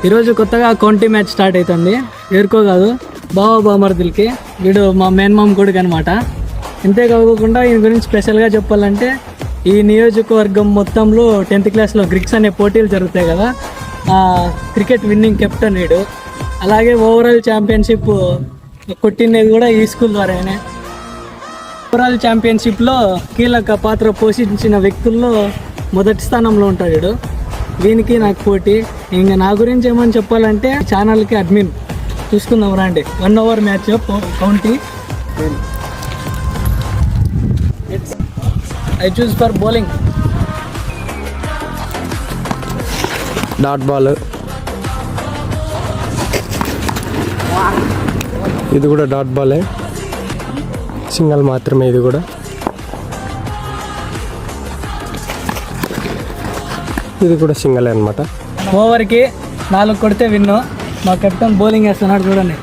ఈరోజు కొత్తగా county match start అవుతుంది. ఎవరికో కాదు, బామర్దులకి. వీడు మా మేనమామ కొడుకు అనమాట. ఇంతే కాకుండా ఈయన గురించి స్పెషల్గా చెప్పాలంటే ఈ నియోజకవర్గం మొత్తంలో 10th క్లాస్లో గ్రిక్స్ అనే పోటీలు జరుగుతాయి కదా, క్రికెట్ విన్నింగ్ కెప్టెన్ వీడు. అలాగే ఓవరాల్ ఛాంపియన్షిప్ కొట్టినది కూడా ఈ స్కూల్ ద్వారానే. ఓవరాల్ ఛాంపియన్షిప్లో కీలక పాత్ర పోషించిన వ్యక్తుల్లో మొదటి స్థానంలో ఉంటాడు వీడు. దీనికి నాకు పోటీ. ఇంకా నా గురించి ఏమని చెప్పాలంటే ఛానల్కి అడ్మిన్. చూసుకుందాం రండి. 1 over match county. I choose for bowling. Dot ball, ఇది కూడా డాట్ బాలే, సింగల్ మాత్రమే. ఇది కూడా సింగల్ అనమాట. ఓవర్కి 4 కొడితే విన్ను. మా కెప్టెన్ బౌలింగ్ వేస్తున్నాడు చూడండి.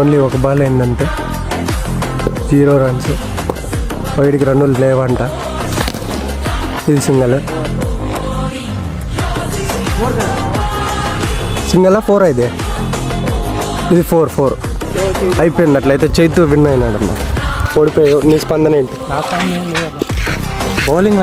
ఓన్లీ ఒక బాల్ ఏంటంటే 0 రన్స్, వైడ్కి రన్నులు లేవంట. ఇది సింగల్. సింగల్ 4 అయితే ఇది 4 అయిపోయింది. అట్లయితే చైతు విన్ అయినాడు అన్నమాట. ఓడిపోయావు. నీ స్పందన ఏంటి? బౌలింగ్